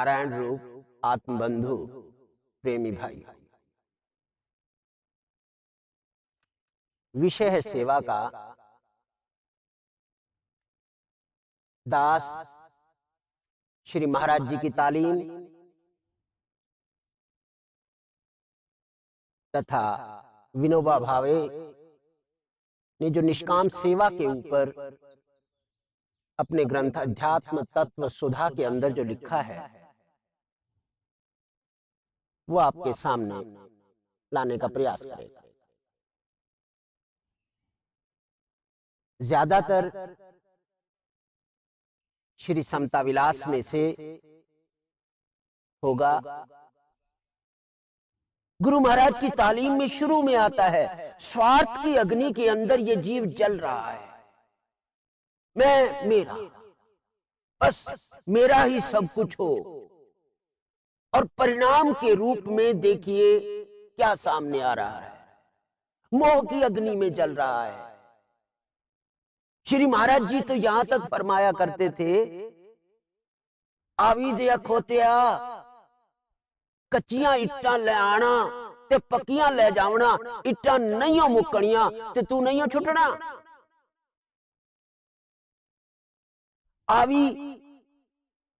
नारायण रूप आत्मबंधु प्रेमी भाई, विषय है सेवा का। दास श्री महाराज जी की तालीम तथा विनोबा भावे ने जो निष्काम सेवा के ऊपर अपने ग्रंथ अध्यात्म तत्व सुधा के अंदर जो लिखा है वो आपके सामने लाने का प्रयास करेगा। ज्यादातर श्री समता विलास में से होगा। गुरु महाराज की तालीम में शुरू में आता है, स्वार्थ की अग्नि के अंदर ये जीव जल रहा है, मैं मेरा, बस मेरा ही सब कुछ हो। और परिणाम के रूप में देखिए क्या सामने आ रहा है, मोह की अग्नि में जल रहा है। श्री महाराज जी तो यहां तक फरमाया करते थे, आवी दिया खोतिया कच्चियां इट्टां ले आना ते पक्कियां ले जावना, इट्टां नहीं मुकणियां ते तू नहीं छुटना। आवी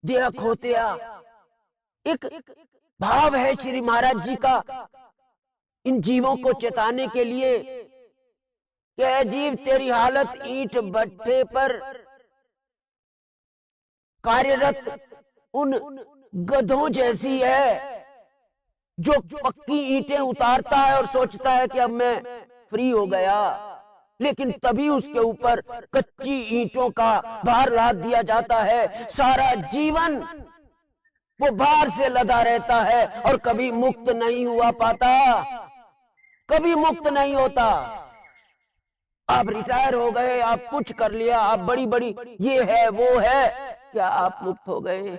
दिया खोतिया एक भाव है श्री महाराज जी का इन जीवों को चेताने के लिए कि जीव तेरी हालत ईंट भट्ठे पर कार्यरत उन गधों जैसी है जो पक्की ईंटें उतारता है और सोचता है कि अब मैं फ्री हो गया, लेकिन तभी उसके ऊपर कच्ची ईंटों का भार लाद दिया जाता है। सारा जीवन वो भार से लदा रहता है और कभी मुक्त नहीं हुआ पाता, कभी मुक्त नहीं होता। आप रिटायर हो गए, आप कुछ कर लिया, आप बड़ी बड़ी ये है वो है, क्या आप मुक्त हो गए?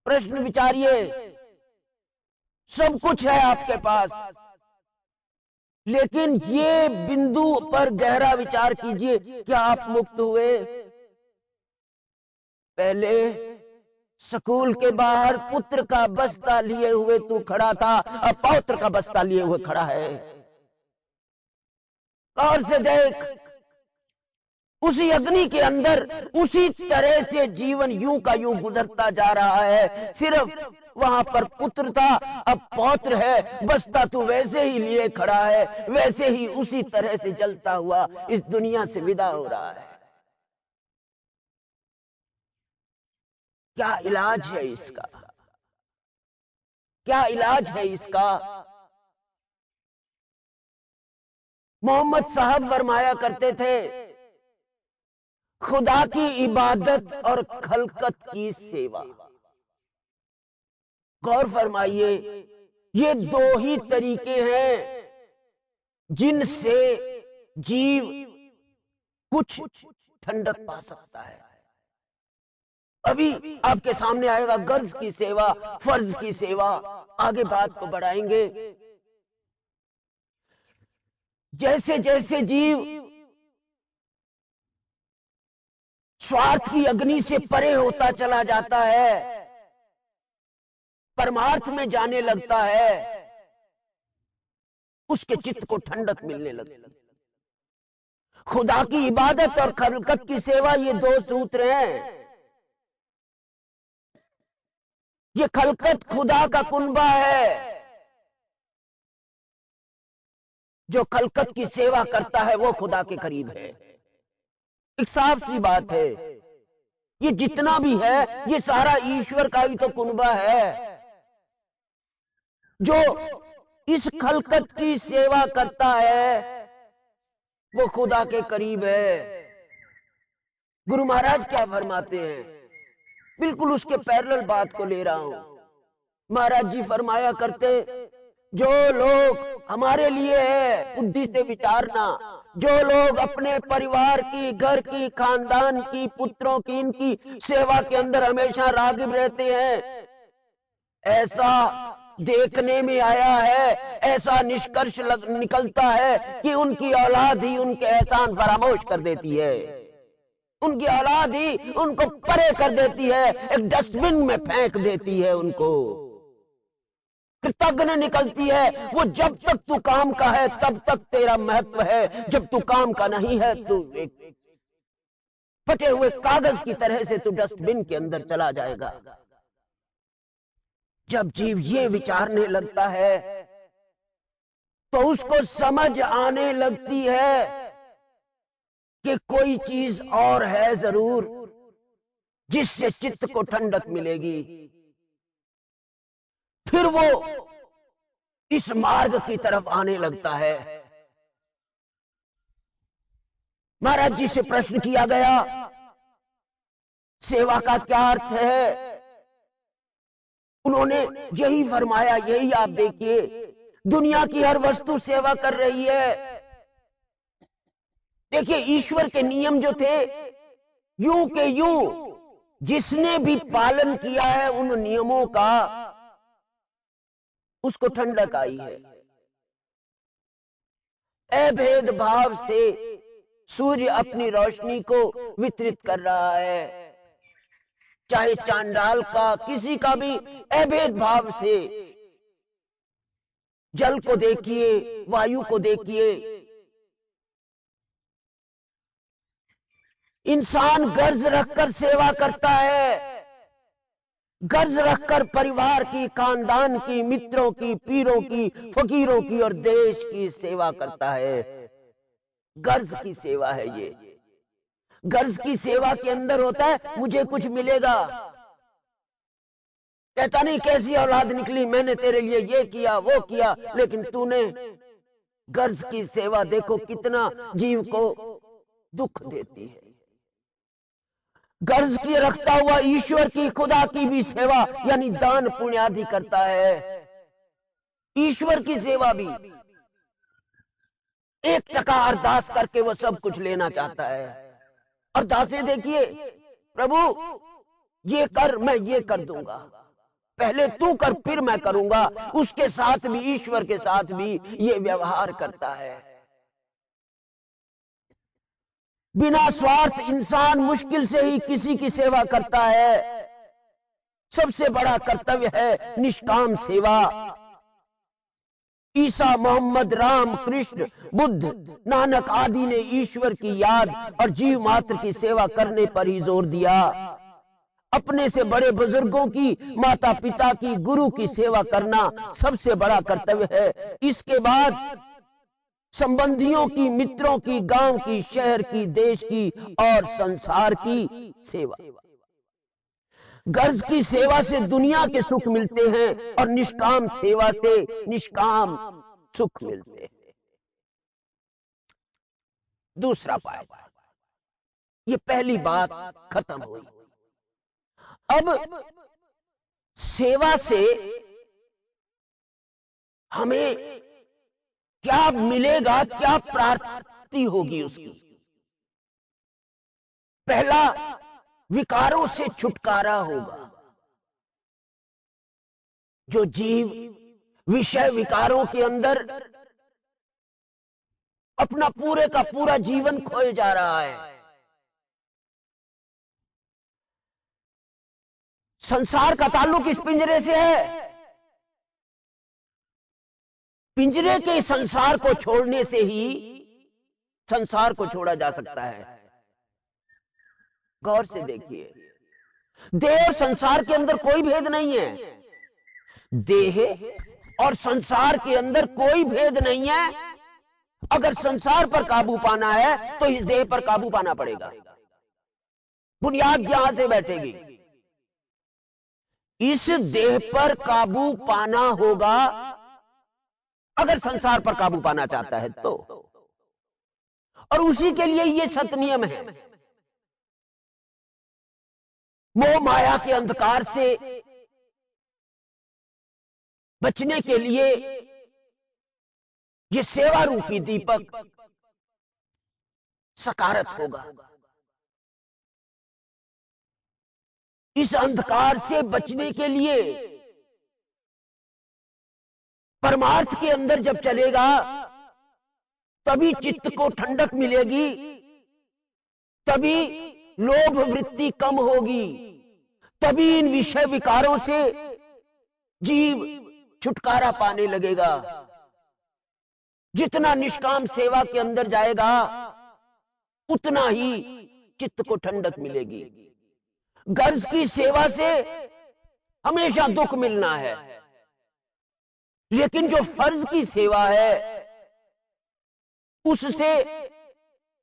प्रश्न विचारिए। सब कुछ है आपके पास, लेकिन ये बिंदु पर गहरा विचार कीजिए, क्या आप मुक्त हुए? पहले स्कूल के बाहर पुत्र का बस्ता लिए हुए तू खड़ा था, अब पौत्र का बस्ता लिए हुए खड़ा है। और से देख, उसी अग्नि के अंदर उसी तरह से जीवन यूं का यूं गुजरता जा रहा है। सिर्फ वहां पर पुत्र था, अब पौत्र है, बस्ता तू वैसे ही लिए खड़ा है, वैसे ही उसी तरह से जलता हुआ इस दुनिया से विदा हो रहा है। क्या इलाज है इसका? क्या इलाज है इसका? मोहम्मद साहब फरमाया करते थे, खुदा की इबादत और खलकत की सेवा। गौर फरमाइए, ये दो ही तरीके हैं जिनसे जीव कुछ ठंडक पा सकता है। अभी आपके सामने आएगा गर्ज की सेवा, फर्ज की सेवा, आगे बात को बढ़ाएंगे। जैसे जैसे जीव स्वार्थ की अग्नि से परे होता चला जाता है, परमार्थ में जाने लगता है, उसके चित्त को ठंडक मिलने लगती है। खुदा की इबादत और खलकत की सेवा, ये दो सूत्र हैं। ये खलकत खुदा का कुनबा है। जो खलकत की सेवा करता है वो खुदा के करीब है। एक साफ सी बात है, ये जितना भी है ये सारा ईश्वर का ही तो कुनबा है। जो इस खलकत की सेवा करता है वो खुदा के करीब है। गुरु महाराज क्या फरमाते हैं, बिल्कुल उसके पैरेलल बात को ले रहा हूं। महाराज जी फरमाया करते, जो लोग हमारे लिए है, बुद्धि से विचारना, जो लोग अपने परिवार की, घर की, खानदान की, पुत्रों की, इनकी सेवा के अंदर हमेशा रागिब रहते हैं, ऐसा देखने में आया है, ऐसा निष्कर्ष निकलता है कि उनकी औलाद ही उनके एहसान फरामोश कर देती है। उनकी औलाद ही उनको परे कर देती है, एक डस्टबिन में फेंक देती है उनको। कृतज्ञ निकलती है वो, जब तक तू काम का है तब तक तेरा महत्व है, जब तू काम का नहीं है तू एक फटे हुए कागज की तरह से तू डस्टबिन के अंदर चला जाएगा। जब जीव ये विचारने लगता है तो उसको समझ आने लगती है कि कोई चीज और है जरूर जिससे चित्त को ठंडक मिलेगी। फिर वो इस मार्ग की तरफ आने लगता है। महाराज जी से प्रश्न किया गया, सेवा का क्या अर्थ है? उन्होंने यही फरमाया, यही आप देखिए, दुनिया की हर वस्तु सेवा कर रही है। देखिए ईश्वर के नियम जो थे यूं के यूं, जिसने भी पालन किया है उन नियमों का, उसको ठंडक आई है। अभेद भाव से सूर्य अपनी रोशनी को वितरित कर रहा है, चाहे चांडाल का, किसी का भी अभेद भाव से। जल को देखिए, वायु को देखिए, इंसान गर्ज रखकर सेवा करता है, गर्ज रखकर परिवार की, खानदान की, मित्रों की, पीरों की, फकीरों की और देश की सेवा करता है। गर्ज की सेवा है ये। गर्ज की सेवा के अंदर होता है मुझे कुछ मिलेगा। कहता नहीं कैसी औलाद निकली, मैंने तेरे लिए ये किया वो किया, लेकिन तूने गर्ज की सेवा देखो कितना जीव को दुख देती है। गर्ज की रखता हुआ ईश्वर की, खुदा की भी सेवा यानी दान पुण्य आदि करता है। ईश्वर की सेवा भी 1% अरदास करके वो सब कुछ लेना चाहता है। अरदासें देखिए, प्रभु ये कर, मैं ये कर दूंगा, पहले तू कर फिर मैं करूंगा। उसके साथ भी, ईश्वर के साथ भी ये व्यवहार करता है। बिना स्वार्थ इंसान मुश्किल से ही किसी की सेवा करता है। सबसे बड़ा कर्तव्य है निष्काम सेवा। ईसा, मोहम्मद, राम, कृष्ण, बुद्ध, नानक आदि ने ईश्वर की याद और जीव मात्र की सेवा करने पर ही जोर दिया। अपने से बड़े बुजुर्गों की, माता पिता की, गुरु की सेवा करना सबसे बड़ा कर्तव्य है। इसके बाद संबंधियों की, मित्रों की, गांव की, शहर की, देश की और संसार की सेवा। गर्ज की सेवा से दुनिया के सुख मिलते हैं और निष्काम सेवा से निष्काम सुख मिलते हैं। दूसरा पाया, ये पहली बात खत्म हुई। अब सेवा से हमें क्या मिलेगा, क्या प्राप्ति होगी उसकी? पहला, विकारों से छुटकारा होगा। जो जीव विषय विकारों के अंदर अपना पूरे का पूरा जीवन खोए जा रहा है। संसार का ताल्लुक इस पिंजरे से है। पिंजरे के संसार को छोड़ने से ही संसार को छोड़ा जा सकता है। गौर से देखिए, देह और संसार के अंदर कोई भेद नहीं है। देह और संसार के अंदर कोई भेद नहीं है। अगर संसार पर काबू पाना है तो इस देह पर काबू पाना पड़ेगा। बुनियाद यहां से बैठेगी। इस देह पर काबू पाना होगा अगर संसार पर काबू पाना चाहता है तो। और उसी के लिए ये सत नियम है। मोह माया के अंधकार से बचने के लिए ये सेवा रूपी दीपक सकारत होगा। इस अंधकार से बचने के लिए परमार्थ के अंदर जब चलेगा तभी चित्त को ठंडक मिलेगी, तभी लोभ वृत्ति कम होगी, तभी इन विषय विकारों से जीव छुटकारा पाने लगेगा। जितना निष्काम सेवा के अंदर जाएगा उतना ही चित्त को ठंडक मिलेगी। गर्ज की सेवा से हमेशा दुख मिलना है, लेकिन जो फर्ज की सेवा है उससे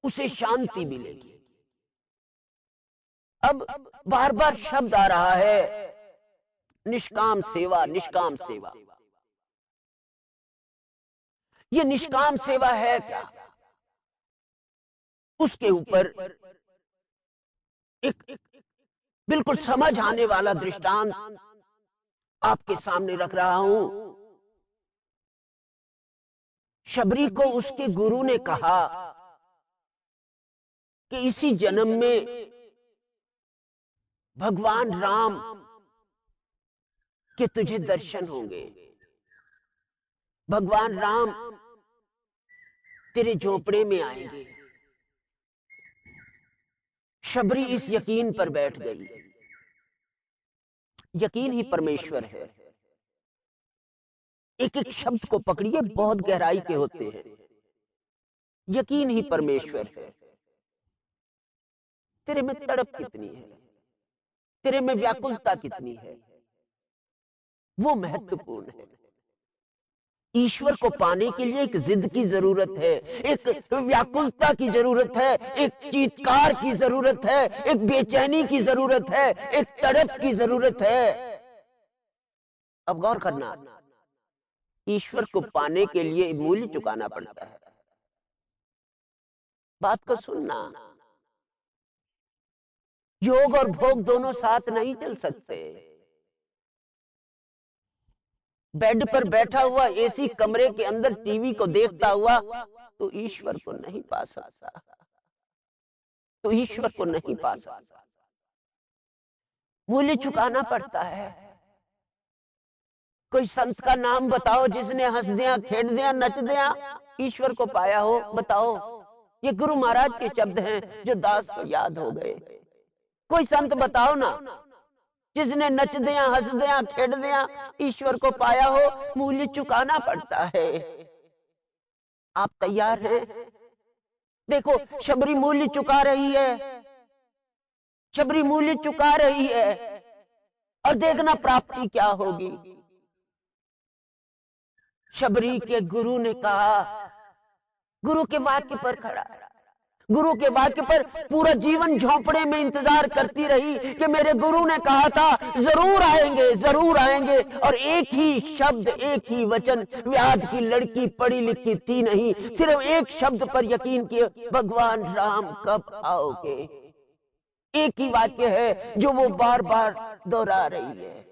उसे शांति मिलेगी। अब बार बार शब्द आ रहा है निष्काम सेवा, निष्काम सेवा। ये निष्काम सेवा है क्या? उसके ऊपर एक बिल्कुल समझ आने वाला दृष्टांत आपके सामने रख रहा हूं। शबरी को उसके गुरु ने कहा कि इसी जन्म में भगवान राम के तुझे दर्शन होंगे, भगवान राम तेरे झोपड़े में आएंगे। शबरी इस यकीन पर बैठ गई। यकीन ही परमेश्वर है। एक एक शब्द को पकड़िए, बहुत गहराई के होते हैं। यकीन ही परमेश्वर है। तेरे में तड़प कितनी है, तेरे में व्याकुलता कितनी है, वो महत्वपूर्ण है। ईश्वर को पाने के लिए एक जिद की जरूरत है, एक व्याकुलता की जरूरत है, एक चीत्कार की जरूरत है, एक बेचैनी की जरूरत है, एक तड़प की जरूरत है। अब गौर करना, ईश्वर को पाने के लिए मूल्य चुकाना पड़ता है। बात को सुनना, योग और भोग दोनों साथ नहीं चल सकते। बेड पर बैठा हुआ एसी कमरे के अंदर टीवी को देखता हुआ तो ईश्वर को नहीं पा सकता, तो ईश्वर को नहीं पा सकता। मूल्य चुकाना पड़ता है। कोई संत का नाम बताओ जिसने हंस दिया, खेड़ दिया, नच दिया, ईश्वर को पाया हो, बताओ। ये गुरु महाराज के शब्द हैं जो दास को याद हो गए। कोई संत बताओ ना जिसने नच दिया, हंस दिया, खेड़ दिया, ईश्वर को पाया हो। मूल्य चुकाना पड़ता है। आप तैयार हैं? देखो, शबरी मूल्य चुका रही है, शबरी मूल्य चुका रही है, और देखना प्राप्ति क्या होगी। शबरी के गुरु ने कहा, गुरु के वाक्य पर खड़ा, गुरु के वाक्य पर पूरा जीवन झोंपड़े में इंतजार करती रही कि मेरे गुरु ने कहा था जरूर आएंगे, जरूर आएंगे। और एक ही शब्द, एक ही वचन, व्याध की लड़की पढ़ी लिखी थी नहीं, सिर्फ एक शब्द पर यकीन किया, भगवान राम कब आओगे। एक ही वाक्य है जो वो बार बार दोहरा रही है,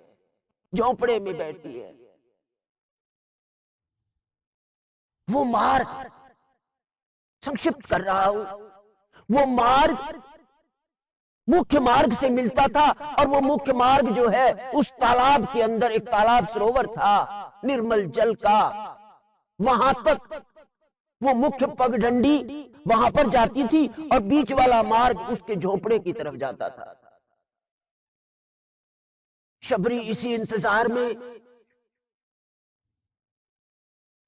झोंपड़े में बैठी है। वो मार्ग संक्षिप्त कर रहा हूं, वो मार्ग मुख्य मार्ग से मिलता था, और वो मुख्य मार्ग जो है उस तालाब के अंदर, एक तालाब सरोवर था निर्मल जल का, वहां तक वो मुख्य पगडंडी वहां पर जाती थी, और बीच वाला मार्ग उसके झोपड़े की तरफ जाता था। शबरी इसी इंतजार में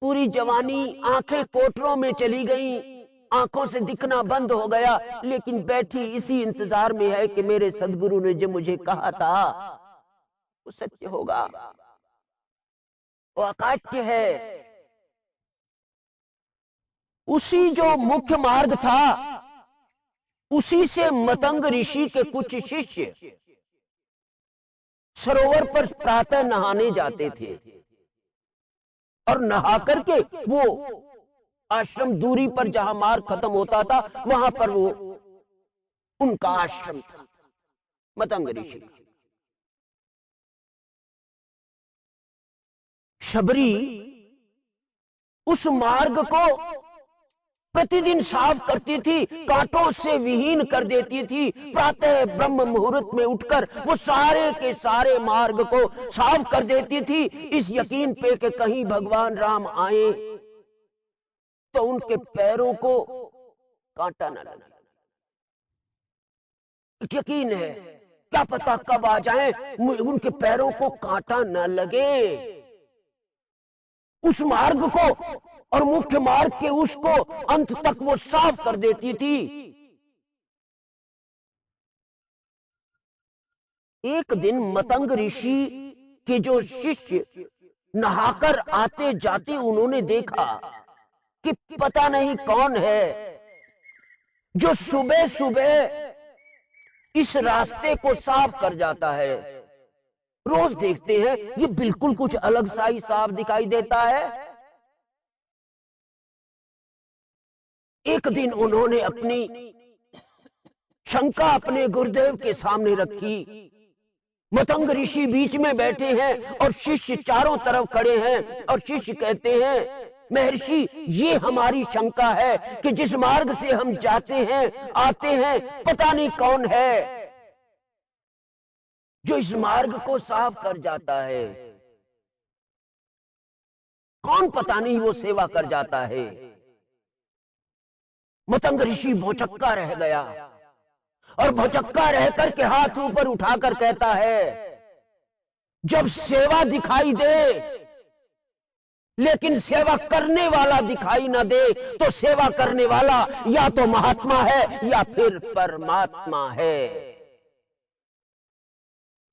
पूरी जवानी, आंखें कोटरों में चली गई, आंखों से दिखना बंद हो गया, लेकिन बैठी इसी इंतजार में है कि मेरे सदगुरु ने जो मुझे कहा था वो सत्य होगा, वो अकाट्य है। उसी जो मुख्य मार्ग था, उसी से मतंग ऋषि के कुछ शिष्य सरोवर पर प्रातः नहाने जाते थे, और नहा करके वो आश्रम दूरी पर जहां मार्ग खत्म होता था वहां पर वो उनका आश्रम था, मतंग ऋषि का। शबरी उस मार्ग को प्रतिदिन साफ करती थी, कांटों से विहीन कर देती थी। प्रातः ब्रह्म मुहूर्त में उठकर वो सारे के सारे मार्ग को साफ कर देती थी, इस यकीन पे कि कहीं भगवान राम आए तो उनके पैरों को कांटा न लगे। यकीन है, क्या पता कब आ जाए, उनके पैरों को कांटा न लगे। उस मार्ग को और मुख्य मार्ग के उसको अंत तक वो साफ कर देती थी। एक दिन मतंग ऋषि के जो शिष्य नहाकर आते जाते उन्होंने देखा कि पता नहीं कौन है जो सुबह सुबह इस रास्ते को साफ कर जाता है। रोज देखते हैं ये बिल्कुल कुछ अलग सा ही साफ दिखाई देता है। एक दिन उन्होंने अपनी शंका अपने गुरुदेव के सामने रखी। मतंग ऋषि बीच में बैठे हैं और शिष्य चारों तरफ खड़े हैं, और शिष्य कहते हैं, महर्षि ये हमारी शंका है कि जिस मार्ग से हम जाते हैं आते हैं, पता नहीं कौन है जो इस मार्ग को साफ कर जाता है। कौन पता नहीं वो सेवा कर जाता है। मतंग ऋषि भौचक्का रह गया और भौचक्का रहकर के हाथ ऊपर उठाकर कहता है, जब सेवा दिखाई दे लेकिन सेवा करने वाला दिखाई ना दे तो सेवा करने वाला या तो महात्मा है या फिर परमात्मा है।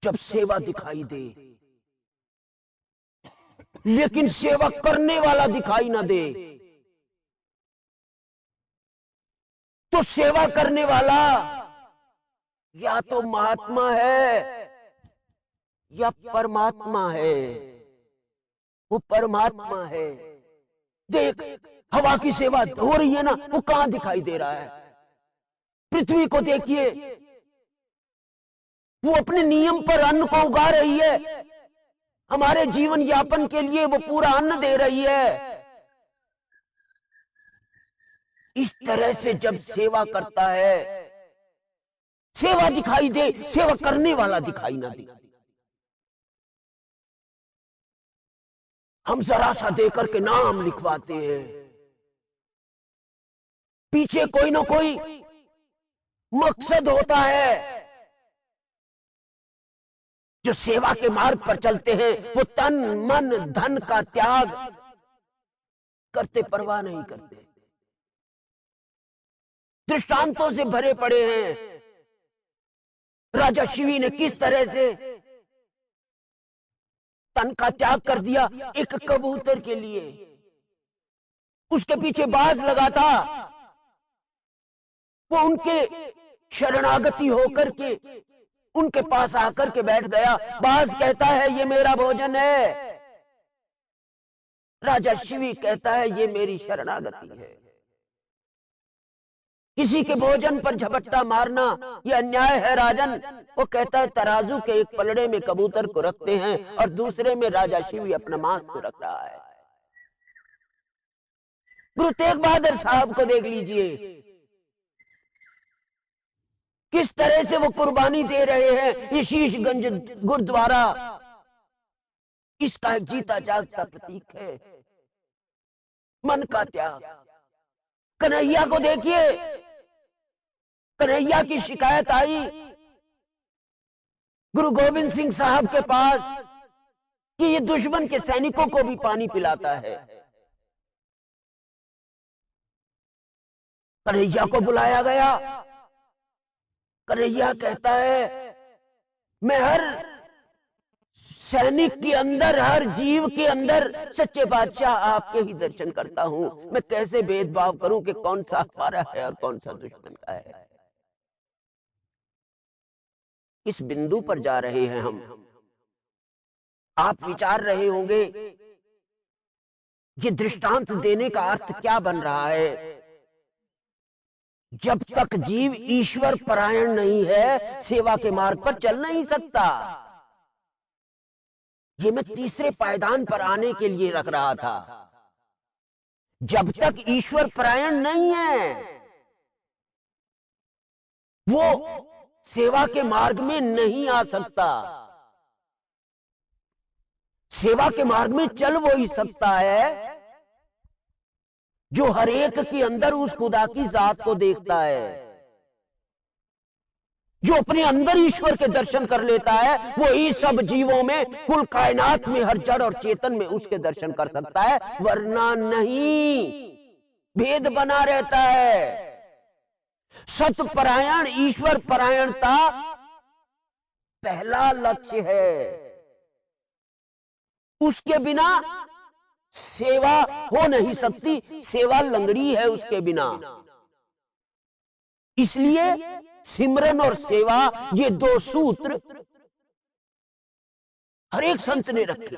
जब सेवा दिखाई दे लेकिन सेवा करने वाला दिखाई ना दे तो सेवा करने वाला या तो महात्मा है या परमात्मा है। वो परमात्मा है। देख, हवा की सेवा हो रही है ना, वो कहां दिखाई दे रहा है? पृथ्वी को देखिए, वो अपने नियम पर अन्न को उगा रही है। हमारे जीवन यापन के लिए वो पूरा अन्न दे रही है। इस तरह से जब सेवा करता है, सेवा दिखाई दे, सेवा करने वाला दिखाई ना दे। हम जरा सा देकर के नाम लिखवाते हैं, पीछे कोई ना कोई मकसद होता है। जो सेवा के मार्ग पर चलते हैं वो तन मन धन का त्याग करते, परवाह नहीं करते। दृष्टांतों से भरे पड़े हैं। राजा शिवी ने किस तरह से तन का त्याग कर दिया एक कबूतर के लिए। उसके पीछे बाज लगा था, वो उनके शरणागति होकर के उनके पास आकर के बैठ गया। बाज कहता है ये मेरा भोजन है, राजा शिवी कहता है ये मेरी शरणागति है। किसी के भोजन पर झपट्टा मारना यह अन्याय है राजन। वो कहता है तराजू के एक पलड़े में कबूतर को रखते हैं और दूसरे में राजा शिवी अपना मांस को रख रहा है। गुरु तेग बहादुर साहब को देख लीजिए, किस तरह से वो कुर्बानी दे रहे हैं। ये शीशगंज गुरुद्वारा इसका एक जीता जागता प्रतीक है, मन का त्याग। कन्हैया को देखिए, कन्हैया की शिकायत आई गुरु गोविंद सिंह साहब के पास कि ये दुश्मन के सैनिकों को भी पानी पिलाता है। कन्हैया को बुलाया गया। कन्हैया कहता है मैं हर सैनिक के अंदर, हर जीव के अंदर सच्चे बादशाह आपके ही दर्शन करता हूं। मैं कैसे भेदभाव करूं कि कौन सा हमारा है और कौन सा दुश्मन का है। इस बिंदु पर जा रहे हैं हम। आप विचार रहे होंगे ये दृष्टांत देने का अर्थ क्या बन रहा है। जब तक जीव ईश्वर परायण नहीं है, सेवा के मार्ग पर चल नहीं सकता। ये मैं तीसरे पायदान पर आने के लिए रख रहा था। जब तक ईश्वर परायण नहीं है, वो सेवा के मार्ग में नहीं आ सकता। सेवा के मार्ग में चल वो ही सकता है जो हर एक के अंदर उस खुदा की जात को देखता है। जो अपने अंदर ईश्वर के दर्शन कर लेता है वो ही सब जीवों में, कुल कायनात में, हर जड़ और चेतन में उसके दर्शन कर सकता है, वरना नहीं। भेद बना रहता है। सतपरायण, ईश्वर परायणता पहला लक्ष्य है। उसके बिना सेवा हो नहीं सकती, सेवा लंगड़ी है उसके बिना। इसलिए सिमरन और सेवा, ये दो सूत्र हर एक संत ने रखे।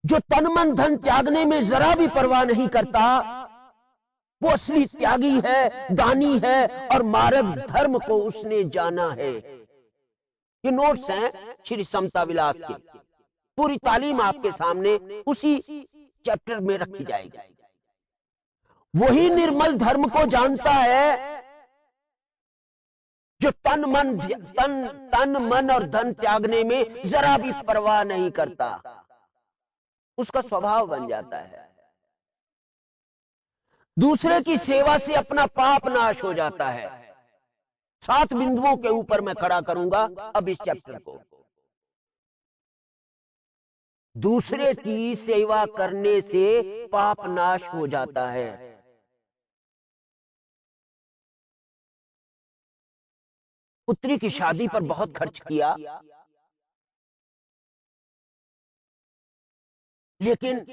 जो तन मन धन त्यागने में जरा भी परवाह नहीं करता, वो असली त्यागी है, दानी है, और मार्ग धर्म को उसने जाना है। ये नोट्स हैं श्री समता विलास के। पूरी तालीम आपके सामने उसी चैप्टर में रखी जाएगी। वही निर्मल धर्म को जानता है जो तन मन और धन त्यागने में जरा भी परवाह नहीं करता। उसका स्वभाव बन जाता है। दूसरे की सेवा से अपना पाप नाश हो जाता है। 7 बिंदुओं के ऊपर मैं खड़ा करूंगा अब इस चैप्टर को। दूसरे की सेवा करने से पाप नाश हो जाता है। पुत्री की शादी पर बहुत खर्च किया, लेकिन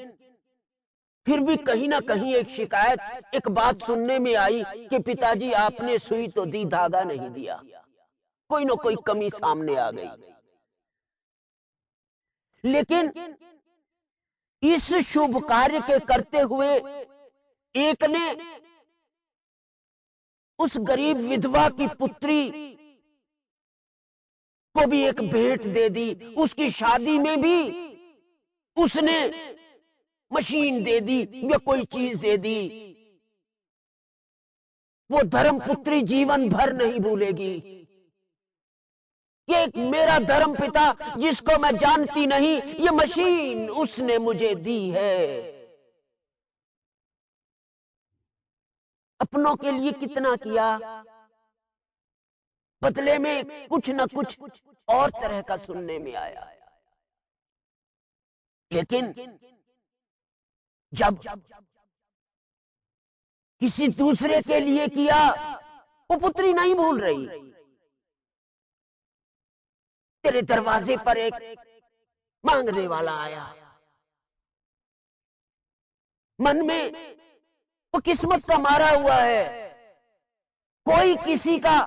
फिर भी कहीं ना कहीं एक शिकायत, एक बात सुनने में आई कि पिताजी आपने सुई तो दी, धागा नहीं दिया। कोई ना कोई कमी सामने आ गई। लेकिन इस शुभ कार्य के करते हुए एक ने उस गरीब विधवा की पुत्री को भी एक भेंट दे दी। उसकी शादी में भी उसने मशीन दे दी या कोई चीज दे दी। वो धर्मपुत्री जीवन भर नहीं भूलेगी। ये एक मेरा धर्म पिता जिसको मैं जानती नहीं, ये मशीन उसने मुझे दी है। अपनों के लिए कितना किया, बदले में कुछ न कुछ और तरह का सुनने में आया। लेकिन जब किसी दूसरे के लिए किया, वो पुत्री नहीं भूल रही। तेरे दरवाजे पर एक मांगने वाला आया, मन में वो किस्मत का मारा हुआ है। कोई किसी का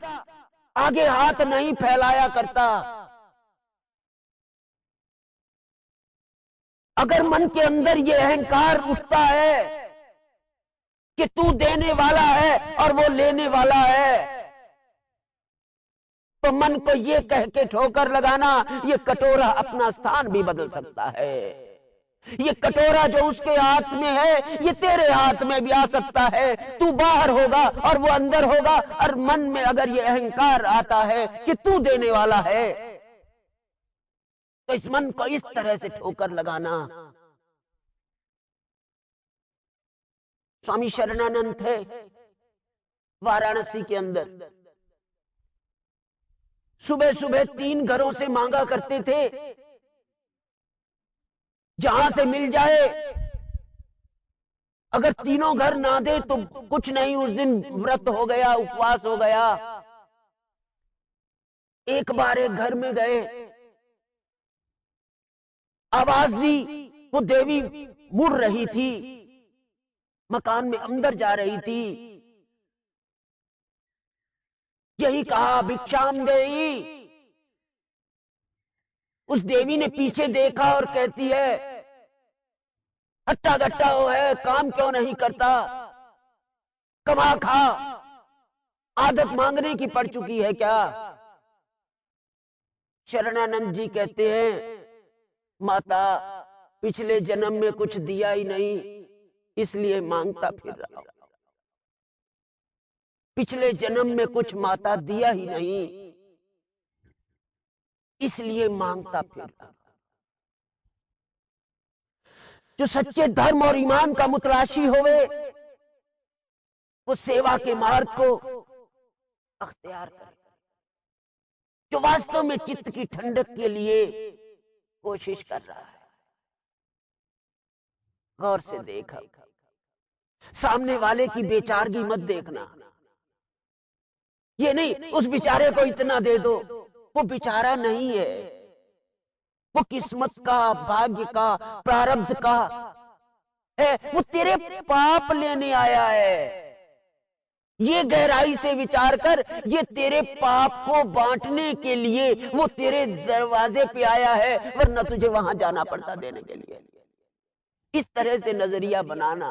आगे हाथ नहीं फैलाया करता। अगर मन के अंदर ये अहंकार उठता है कि तू देने वाला है और वो लेने वाला है, तो मन को ये कह के ठोकर लगाना, ये कटोरा अपना स्थान भी बदल सकता है। ये कटोरा जो उसके हाथ में है, ये तेरे हाथ में भी आ सकता है। तू बाहर होगा और वो अंदर होगा। और मन में अगर ये अहंकार आता है कि तू देने वाला है, तो इस मन को इस तरह से ठोकर लगाना। स्वामी शरणानंद थे वाराणसी के अंदर। सुबह सुबह 3 घरों से मांगा करते थे, जहां से मिल जाए। अगर तीनों घर ना दे तो कुछ नहीं, उस दिन व्रत हो गया, उपवास हो गया। एक बार एक घर में गए, आवाज दी, वो देवी मुड़ रही थी, मकान में अंदर जा रही थी। यही कहा भिक्षाम देई। उस देवी ने पीछे देखा और कहती है, हट्टा गट्टा हो है, काम क्यों नहीं करता, कमा खा, आदत मांगने की पड़ चुकी है क्या? शरणानंद जी कहते हैं, माता पिछले जन्म में कुछ दिया ही नहीं, इसलिए मांगता फिर रहा हूं। पिछले जन्म में कुछ माता दिया ही नहीं, इसलिए मांगता फिर रहा। जो सच्चे धर्म और ईमान का मुतलाशी होवे, वो सेवा के मार्ग को अख्तियार करे, जो वास्तव में चित्त की ठंडक के लिए कोशिश कर रहा है। गौर से देखा, सामने वाले की बेचारगी मत देखना। ये नहीं उस बेचारे को इतना दे दो, वो बेचारा नहीं है, वो किस्मत का, भाग्य का, प्रारब्ध का है, वो तेरे पाप लेने आया है। ये गहराई से विचार कर, ये तेरे पाप को बांटने के लिए वो तेरे दरवाजे पे आया है, वरना तुझे वहां जाना पड़ता देने के लिए। इस तरह से नजरिया बनाना,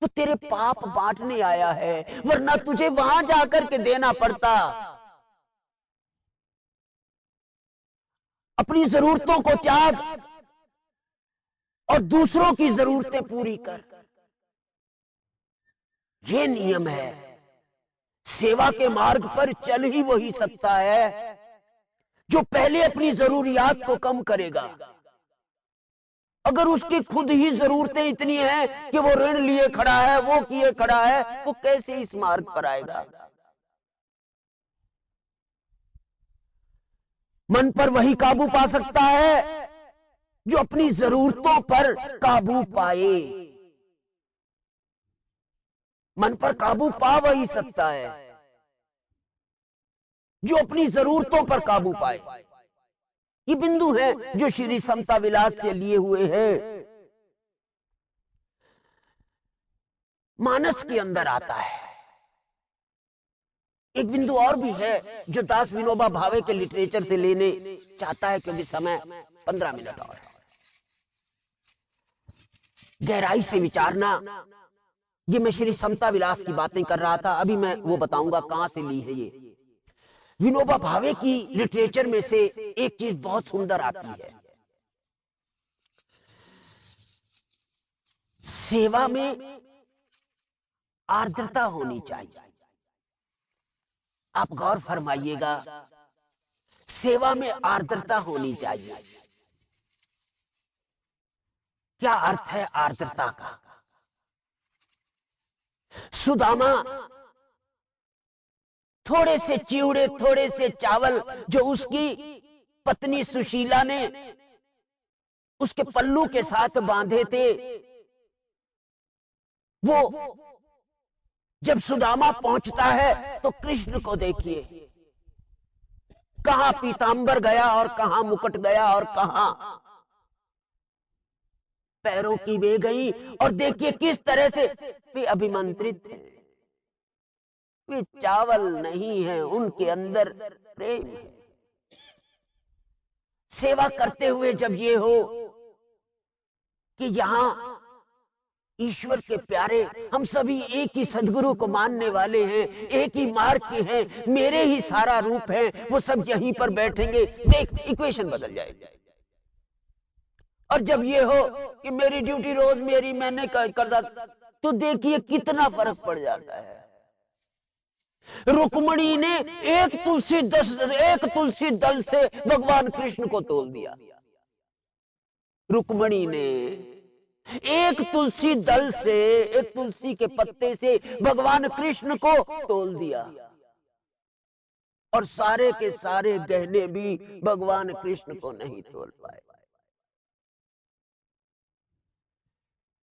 वो तेरे पाप बांटने आया है, वरना तुझे वहां जाकर के देना पड़ता। अपनी जरूरतों को त्याग और दूसरों की जरूरतें पूरी कर। ये नियम है। सेवा के मार्ग पर चल ही वही सकता है जो पहले अपनी जरूरियात को कम करेगा। अगर उसकी खुद ही जरूरतें इतनी हैं कि वो ऋण लिए खड़ा है, वो किए खड़ा है, वो कैसे इस मार्ग पर आएगा? मन पर वही काबू पा सकता है जो अपनी जरूरतों पर काबू पाए। मन पर काबू पा वही सकता है जो अपनी जरूरतों पर काबू पाए। ये बिंदु है जो श्री समता विलास से लिए हुए हैं। मानस के अंदर आता है। एक बिंदु और भी है जो दास विनोबा भावे के लिटरेचर से लेने चाहता है, क्योंकि समय 15 मिनट और है। गहराई से विचारना, ये मैं श्री समता विलास की बातें कर रहा था, अभी मैं वो बताऊंगा कहां से ली है ये। विनोबा भावे की लिटरेचर में से एक चीज बहुत सुंदर आती है। सेवा में आर्द्रता होनी चाहिए। आप गौर फरमाइएगा, सेवा में आर्द्रता होनी चाहिए। क्या अर्थ है आर्द्रता का? सुदामा थोड़े से चिवड़े, थोड़े से चावल जो उसकी पत्नी सुशीला ने उसके पल्लू के साथ बांधे थे, वो जब सुदामा पहुंचता है तो कृष्ण को देखिए, कहां पीतांबर गया और कहां मुकुट गया और कहां पैरों की वे गई, और देखिए किस तरह से वे अभिमंत्रित हैं। वे चावल नहीं है, उनके अंदर प्रेम है। सेवा करते हुए जब ये हो कि यहां ईश्वर के प्यारे, हम सभी एक ही सदगुरु को मानने वाले हैं, एक ही मार्ग के हैं, मेरे ही सारा रूप है, वो सब यहीं पर बैठेंगे, देख इक्वेशन बदल जाएगी। और जब ये हो कि मेरी ड्यूटी रोज मेरी, मैंने कर, तो देखिए कितना फर्क पड़ जाता है। रुक्मणी ने एक तुलसी दल से भगवान कृष्ण को तोल दिया। रुक्मणी ने एक तुलसी दल से, एक तुलसी के पत्ते से भगवान कृष्ण को तोल दिया, और सारे के सारे गहने भी भगवान कृष्ण को नहीं तोल पाए।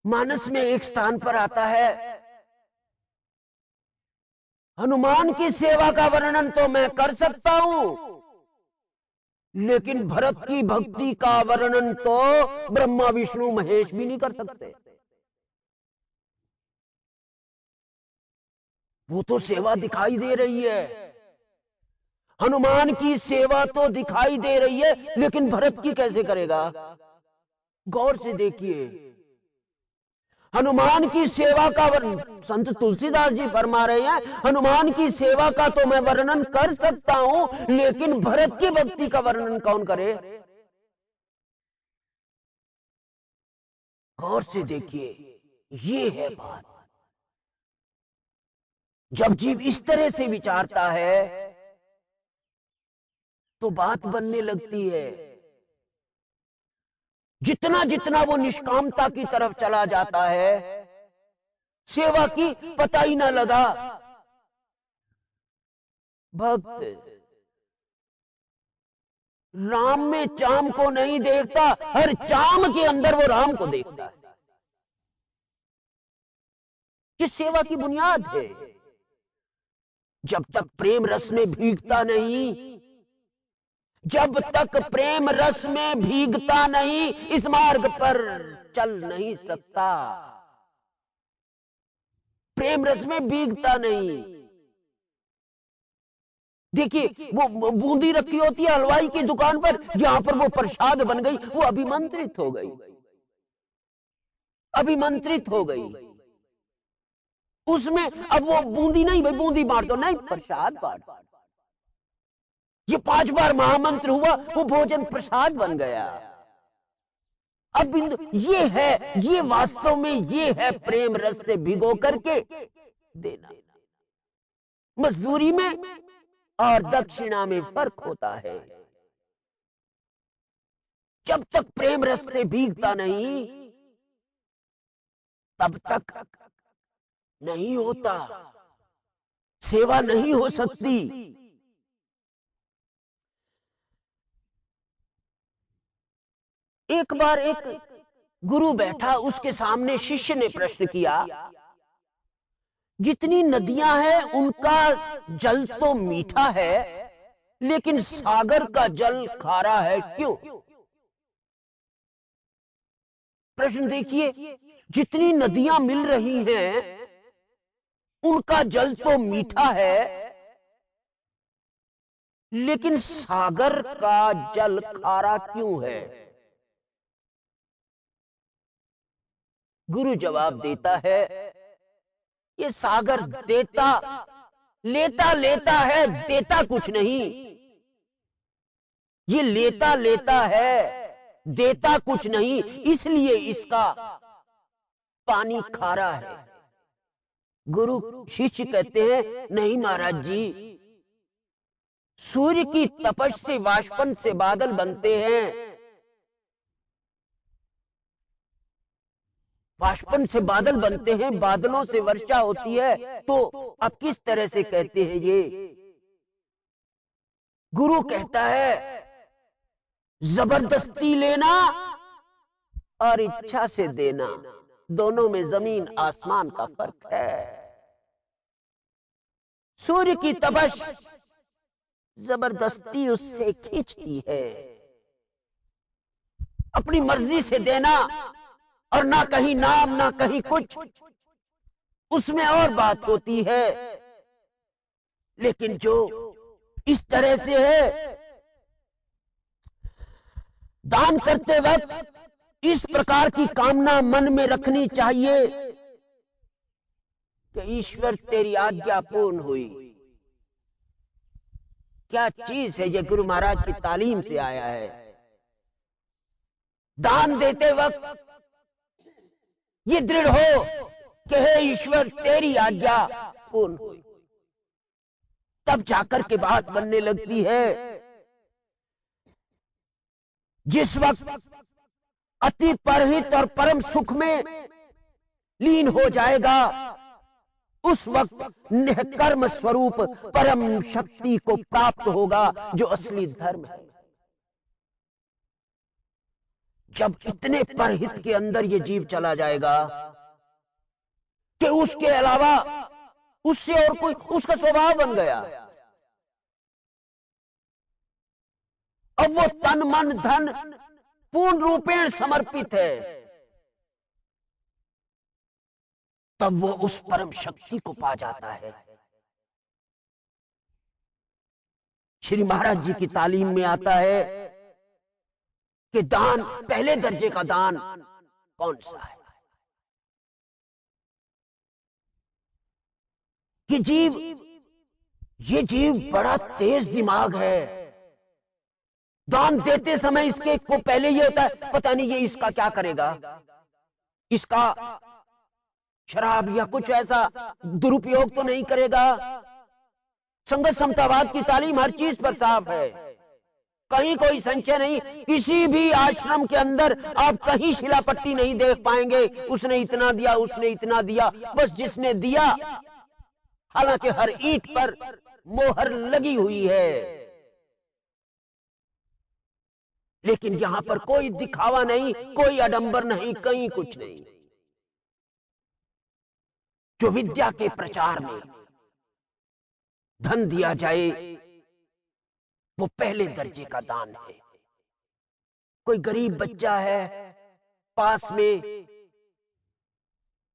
मानस में एक स्थान पर आता है, हनुमान की सेवा का वर्णन तो मैं कर सकता हूं, लेकिन भरत की भक्ति का वर्णन तो ब्रह्मा विष्णु महेश भी नहीं कर सकते। वो तो सेवा दिखाई दे रही है, हनुमान की सेवा तो दिखाई दे रही है, लेकिन भरत की कैसे करेगा? गौर से देखिए, हनुमान की सेवा का वर्णन संत तुलसीदास जी फरमा रहे हैं, हनुमान की सेवा का तो मैं वर्णन कर सकता हूं, लेकिन भरत की भक्ति का वर्णन कौन करे? गौर से देखिए, ये है बात। जब जीव इस तरह से विचारता है तो बात बनने लगती है। जितना जितना वो निष्कामता की तरफ चला जाता है, सेवा की पता ही ना लगा। भक्त राम में चाम को नहीं देखता, हर चाम के अंदर वो राम को देखता है। ये सेवा की बुनियाद है। जब तक प्रेम रस में भीगता नहीं, जब तक प्रेम रस में भीगता नहीं, इस मार्ग पर चल नहीं सकता। प्रेम रस में भीगता नहीं। देखिए, वो बूंदी रखी होती है हलवाई की दुकान पर, जहां पर वो प्रसाद बन गई, वो अभिमंत्रित हो गई, अभिमंत्रित हो गई। उसमें अब वो बूंदी नहीं, भाई बूंदी बांट दो, नहीं, प्रसाद बांट। ये 5 बार महामंत्र हुआ, वो भोजन प्रसाद बन गया। अब बिंदु ये है, ये वास्तव में ये है प्रेम रस से भिगो करके देना। मजदूरी में और दक्षिणा में फर्क होता है। जब तक प्रेम रस से भीगता नहीं, तब तक नहीं होता, सेवा नहीं हो सकती। एक बार एक गुरु बैठा, उसके सामने शिष्य ने प्रश्न किया, जितनी नदियां हैं उनका जल तो मीठा है, लेकिन सागर का जल खारा है, क्यों? प्रश्न देखिए, जितनी नदियां मिल रही हैं उनका जल तो मीठा है, लेकिन सागर का जल खारा क्यों है? गुरु जवाब देता है, ये सागर देता लेता लेता है, देता कुछ नहीं। ये लेता लेता है, देता कुछ नहीं, इसलिए इसका पानी खारा है। गुरु शिष्य कहते हैं, नहीं महाराज जी, सूर्य की तपश से, वाष्पन से बादल बनते हैं, वाष्पन से बादल बनते हैं, बादलों से वर्षा होती है, तो आप किस तरह से कहते हैं ये? गुरु कहता है, जबरदस्ती लेना और इच्छा से देना, दोनों में जमीन आसमान का फर्क है। सूर्य की तपश जबरदस्ती उससे खींचती है, अपनी मर्जी से देना, और ना कहीं नाम ना कहीं कुछ, उसमें और बात होती है। लेकिन जो इस तरह से है, दान करते वक्त इस प्रकार की कामना मन में रखनी चाहिए कि ईश्वर तेरी आज्ञा पूर्ण हुई। क्या चीज है ये? गुरु महाराज की तालीम से आया है। दान देते वक्त ये दृढ़ हो कि हे ईश्वर तेरी आज्ञा पूर्ण हो, तब जाकर के बात बनने लगती है। जिस वक्त अति परहित और परम सुख में लीन हो जाएगा, उस वक्त निष्कर्म स्वरूप परम शक्ति को प्राप्त होगा, जो असली धर्म है। जब इतने परहित के अंदर ये जीव चला जाएगा कि उसके अलावा उससे और कोई, उसका स्वभाव बन गया, अब वो तन मन धन पूर्ण रूपेण समर्पित है, तब वो उस परम शक्ति को पा जाता है। श्री महाराज जी की तालीम में आता है कि दान, पहले दर्जे का दान कौन सा है? कि ये जीव बड़ा तेज दिमाग है। दान देते समय इसके को पहले ये होता है, पता नहीं ये इसका क्या करेगा, इसका शराब या कुछ ऐसा दुरुपयोग तो नहीं करेगा। संगत समतावाद की तालीम हर चीज पर साफ है, कहीं कोई संशय नहीं। किसी भी आश्रम के अंदर आप कहीं शिलापट्टी नहीं देख पाएंगे, उसने इतना दिया, उसने इतना दिया, बस जिसने दिया। हालांकि हर ईंट पर मोहर लगी हुई है। लेकिन यहां पर कोई दिखावा नहीं, कोई आडंबर नहीं, कहीं कुछ नहीं। जो विद्या के प्रचार में धन दिया जाए वो पहले दर्जे का दान है। कोई गरीब बच्चा है, पास में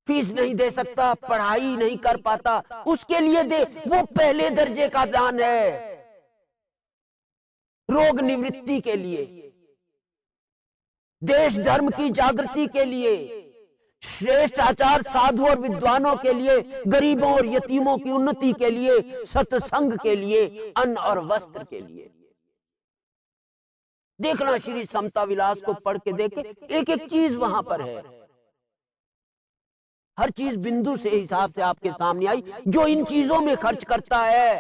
फीस नहीं दे सकता, पढ़ाई नहीं कर पाता, उसके लिए दे, वो पहले दर्जे का दान है। रोग निवृत्ति के लिए, देश धर्म की जागृति के लिए, श्रेष्ठ आचार साधु और विद्वानों के लिए, गरीबों और यतीमों की उन्नति के लिए, सत्संग के लिए, अन्न और वस्त्र के लिए। देखना श्री समता विलास को पढ़ के देखे, एक एक चीज वहां पर है। हर चीज बिंदु से हिसाब से आपके सामने आई। जो इन चीजों में खर्च करता है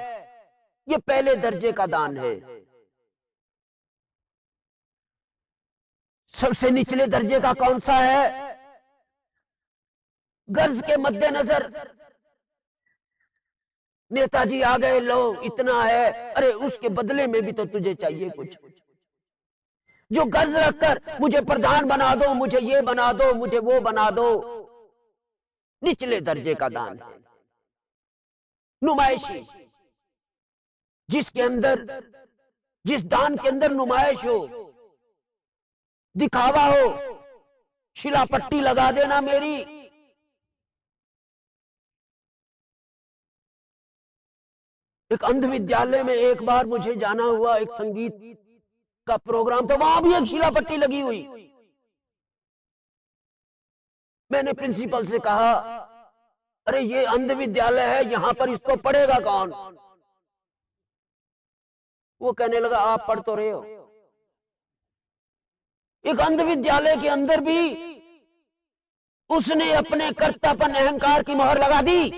ये पहले दर्जे का दान है। सबसे निचले दर्जे का कौन सा है? गर्ज के मद्देनजर नेताजी आ गए, लो इतना है, अरे उसके बदले में भी तो तुझे चाहिए कुछ। जो गर्ज रखकर मुझे प्रधान बना दो, मुझे ये बना दो, मुझे वो बना दो, निचले दर्जे का दान है। नुमाइशी, जिसके अंदर, जिस दान के अंदर नुमाइश हो, दिखावा हो, शिलापट्टी लगा देना मेरी, एक अंध विद्यालय में एक बार मुझे जाना हुआ, एक संगीत का प्रोग्राम था, वहां भी एक शिलापट्टी लगी हुई। मैंने प्रिंसिपल से कहा, अरे ये अंध विद्यालय है, यहां पर इसको पढ़ेगा कौन? वो कहने लगा, आप पढ़ तो रहे हो। एक अंध विद्यालय के अंदर भी उसने अपने कर्तापन अहंकार की मोहर लगा दी,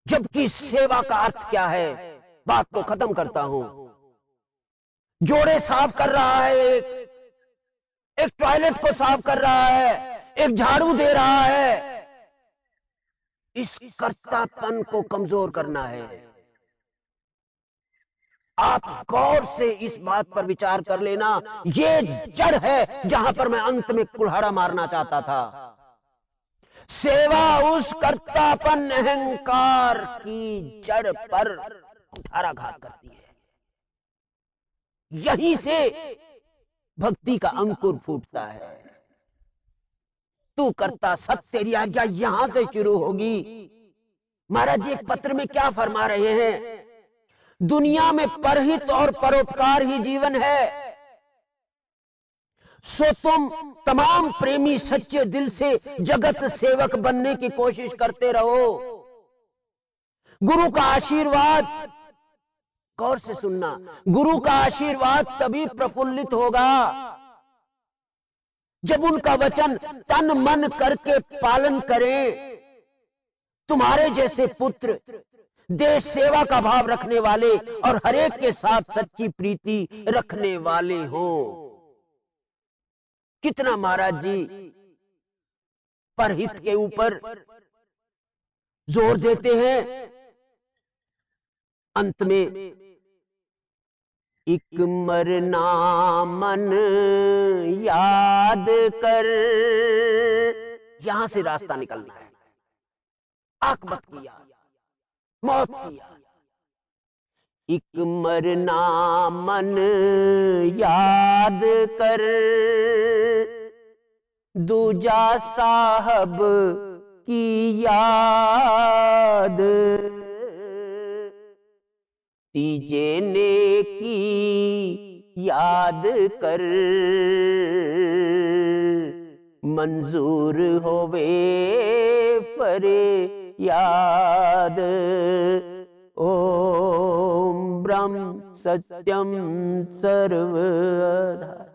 जबकि सेवा का अर्थ क्या है? बात को खत्म करता हूं। जोड़े साफ कर रहा है, एक टॉयलेट को साफ कर रहा है, एक झाड़ू दे रहा है, इस कर्तापन को कमजोर करना है। आप गौर से इस बात पर विचार कर लेना, ये जड़ है जहां पर मैं अंत में कुल्हाड़ा मारना चाहता था। सेवा उस कर्तापन अहंकार की जड़ पर कुठाराघात करती है। यहीं से भक्ति का अंकुर फूटता है। तू करता सत, तेरी आज्ञा यहां से शुरू होगी। महाराज जी एक पत्र में क्या फरमा रहे हैं? दुनिया में परहित और परोपकार ही जीवन है, सो तुम तमाम प्रेमी सच्चे दिल से जगत सेवक बनने की कोशिश करते रहो। गुरु का आशीर्वाद, गौर से सुनना, गुरु का आशीर्वाद तभी प्रफुल्लित होगा जब उनका वचन तन मन करके पालन करें। तुम्हारे जैसे पुत्र देश सेवा का भाव रखने वाले और हरेक के साथ सच्ची प्रीति रखने वाले हो। कितना महाराज जी परहित के ऊपर जोर देते हैं। अंत में इक मरना मन याद कर, यहां से रास्ता निकलना है। आकबत किया, मौत किया, इक मरना मन याद कर, दूजा साहब की याद, तीजे ने की याद कर, मंजूर होवे फरे याद। ओम ब्रह्म सत्यम सर्वधाम।